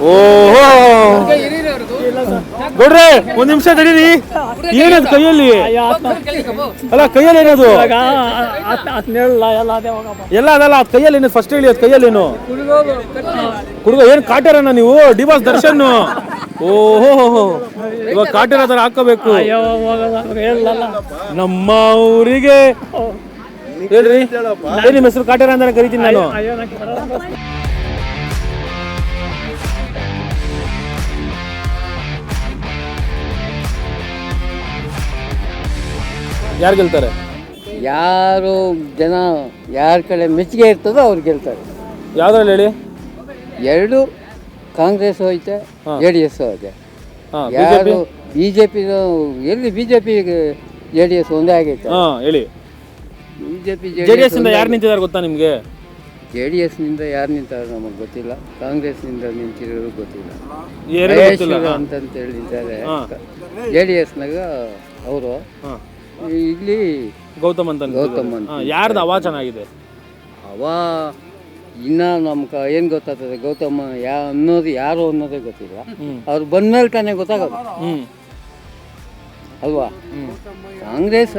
ಓಹೋ ನೋಡ್ರಿ, ಒಂದ್ ನಿಮಿಷ ತಡೀರಿ. ಏನದು ಕೈಯಲ್ಲಿ? ಅಲ್ಲ ಕೈಯಲ್ಲಿ ಏನದು? ಎಲ್ಲ ಅದಲ್ಲ, ಅದ್ ಕೈಯಲ್ಲಿ ಏನು? ಫಸ್ಟ್ ಹೇಳಿ, ಅದ್ ಕೈಯಲ್ಲಿ ಏನು? ಹುಡುಗ ಏನ್ ಕಾಟ್ಯಾರನ ನೀವು? ಡಿವಾಸ್ ದರ್ಶನ್. ಓಹೋ, ಇವಾಗ ಕಾಟಿರ ತರ ಹಾಕೋಬೇಕು. ನಮ್ಮ ಊರಿಗೆ ಹೇಳ್ರಿ, ನಿಮ್ಮ ಹೆಸರು ಕಾಟ್ಯಾರ ಅಂತ ಕರಿತೀನಿ ನಾನು. ಯಾರು ಗೆಲ್ತಾರೆ? ಯಾರು ಜನ ಯಾರ ಕಡೆ ಮೆಚ್ಚುಗೆ ಇರ್ತದೋ ಅವ್ರು ಗೆಲ್ತಾರೆ. ಯಾವ್ದ್ರಲ್ಲಿ ಹೇಳಿ? ಎರಡು ಕಾಂಗ್ರೆಸ್ ಹೋಯ್ತೆ, JDS ಹೋಯ್ತೆ. ಯಾರು BJP ಎಲ್ಲಿ? BJP JDS ಒಂದೇ ಆಗೈತೆ. ಹೇಳಿ. BJP JDS ಇಂದ ಯಾರು ನಿಂತಿದ್ದಾರೆ ಗೊತ್ತಾ ನಿಮ್ಗೆ? JDS ನಿಂದ ಯಾರು ನಿಂತಾರೆ ನಮಗೆ ಗೊತ್ತಿಲ್ಲ. ಕಾಂಗ್ರೆಸ್ ನಿಂದ ನಿಂತಿರೋರು ಗೊತ್ತಿಲ್ಲ. ಅಂತಂತ ಹೇಳಿದ್ದಾರೆ. JDS ನಾಗ ಅವರು ಇಲ್ಲಿ ಗೌತಮ್ ಅಂತ. ಯಾರ್ದು ಹವಾ ಚೆನ್ನಾಗಿದೆ? ಹವಾ ಇನ್ನ ನಮ್ಗೆ ಏನು ಗೊತ್ತಾಗ್ತದೆ? ಗೌತಮ್ ಅನ್ನೋದು ಯಾರು ಅನ್ನೋದೇ ಗೊತ್ತಿಲ್ಲ. ಅವ್ರು ಬಂದ್ಮೇಲೆ ತಾನೇ ಗೊತ್ತಾಗೋದು ಅಲ್ವಾ? ಕಾಂಗ್ರೆಸ್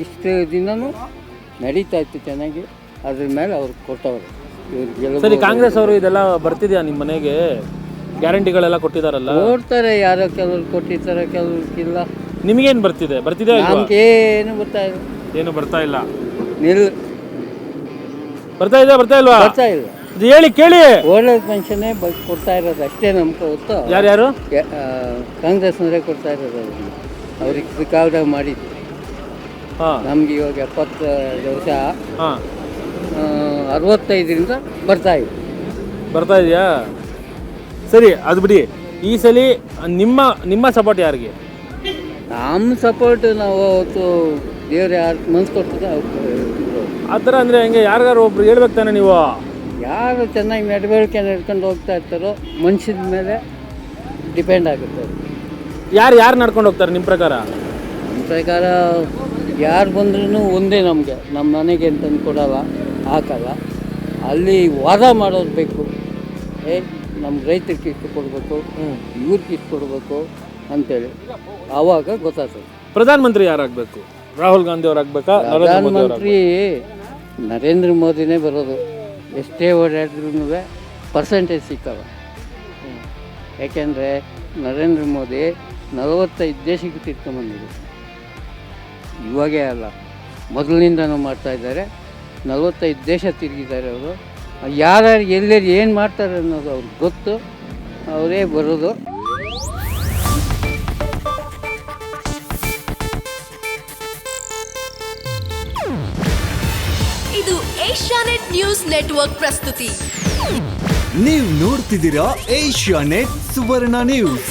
ಇಷ್ಟು ದಿನನೂ ನಡೀತಾ ಇತ್ತು ಚೆನ್ನಾಗಿ, ಅದ್ರ ಮೇಲೆ ಅವ್ರು ಕೊಟ್ಟವರು. ಸರಿ, ಕಾಂಗ್ರೆಸ್ ಅವರು ಇದೆಲ್ಲ ಬರ್ತಿದ್ಯಾ ನಿಮ್ಮ ಮನೆಗೆ? ಗ್ಯಾರಂಟಿಗಳೆಲ್ಲ ಕೊಟ್ಟಿದಾರಲ್ಲ? ಕೊಡ್ತಾರೆ, ಯಾರೋ ಕೆಲವ್ರು ಕೊಟ್ಟಿರ್ತಾರೆ, ಕೆಲವ್ರಿಗಿಲ್ಲ. ನಿಮಗೇನು ಬರ್ತಿದೆ? ನಮ್ಗೆ ಏನು ಬರ್ತಾ ಇಲ್ಲ. ಏನು ಬರ್ತಾ ಇಲ್ಲ? ಬರ್ತಾ ಇಲ್ವಾ? ಬರ್ತಾ ಇಲ್ಲ. ಹೇಳಿ ಕೇಳಿ. ಒಳ್ಳೆ ಪೆನ್ಷನ್ನೇ ಕೊಡ್ತಾ ಇರೋದು ಅಷ್ಟೇ ನಮ್ಗೆ ಹೊತ್ತು. ಯಾರ್ಯಾರು? ಕಾಂಗ್ರೆಸ್ನವರೇ ಕೊಡ್ತಾ ಇರೋದು. ಅವ್ರಿಗೆ ಕಾಲದಾಗ ಮಾಡಿದ್ದು. ನಮ್ಗೆ ಇವಾಗ 70 ವರ್ಷ, 65ರಿಂದ ಬರ್ತಾ ಇದೆಯಾ? ಸರಿ, ಅದು ಬಿಡಿ. ಈ ಸಲ ನಿಮ್ಮ ಸಪೋರ್ಟ್ ಯಾರಿಗೆ? ನಮ್ಮ ಸಪೋರ್ಟ್ ನಾವು ಅವತ್ತು ದೇವ್ರು ಯಾರು ಮನ್ಸು ಕೊಡ್ತದೆ ಆ ಥರ ಅಂದರೆ ಹೆಂಗೆ? ಯಾರಿಗಾರು ಒಬ್ರು ಹೇಳ್ಬೇಕು ತಾನೆ ನೀವು? ಯಾರು ಚೆನ್ನಾಗಿ ನಡವಳಿಕೆ ನಡ್ಕೊಂಡು ಹೋಗ್ತಾ ಇರ್ತಾರೋ ಮನುಷ್ಯನ ಮೇಲೆ ಡಿಪೆಂಡ್ ಆಗುತ್ತೆ. ಯಾರು ನಡ್ಕೊಂಡು ಹೋಗ್ತಾರೆ ನಿಮ್ಮ ಪ್ರಕಾರ? ನಮ್ಮ ಪ್ರಕಾರ ಯಾರು ಬಂದ್ರೂ ಒಂದೇ. ನಮಗೆ ನಮ್ಮ ಮನೆಗೆ ಅಂತಂದು ಕೊಡಲ್ಲ, ಹಾಕಲ್ಲ. ಅಲ್ಲಿ ವಾದ ಮಾಡೋದು ಬೇಕು. ನಮ್ಮ ರೈತರಿಗೆ ಇಷ್ಟು ಕೊಡಬೇಕು, ಇವ್ರಿಗೆ ಇಷ್ಟು ಕೊಡಬೇಕು ಅಂತೇಳಿ ಆವಾಗ ಗೊತ್ತಾಗ್ತದೆ. ಪ್ರಧಾನಮಂತ್ರಿ ಯಾರಾಗಬೇಕು? ರಾಹುಲ್ ಗಾಂಧಿ ಅವ್ರಾಗಬೇಕಾ? ಪ್ರಧಾನಮಂತ್ರಿ ನರೇಂದ್ರ ಮೋದಿನೇ ಬರೋದು. ಎಷ್ಟೇ ಓಡಾಡಿದ್ರೂ ಪರ್ಸೆಂಟೇಜ್ ಸಿಕ್ಕಲ್ಲ. ಯಾಕೆಂದರೆ ನರೇಂದ್ರ ಮೋದಿ 45 ದೇಶಕ್ಕೆ ತಿರ್ಕೊಂಬಂದಿದೆ. ಇವಾಗೇ ಅಲ್ಲ, ಮೊದಲಿನಿಂದನೂ ಮಾಡ್ತಾಯಿದ್ದಾರೆ. 45 ದೇಶ ತಿರುಗಿದ್ದಾರೆ ಅವರು. ಯಾರ್ಯಾರು ಎಲ್ಲೆಲ್ಲಿ ಏನು ಮಾಡ್ತಾರೆ ಅನ್ನೋದು ಅವ್ರಿಗೆ ಗೊತ್ತು. ಅವರೇ ಬರೋದು. ಇದು ಏಷ್ಯಾನೆಟ್ ನ್ಯೂಸ್ ನೆಟ್ವರ್ಕ್ ಪ್ರಸ್ತುತಿ. ನೀವು ನೋಡ್ತಿದ್ದೀರಾ ಏಷ್ಯಾನೆಟ್ ಸುವರ್ಣ ನ್ಯೂಸ್.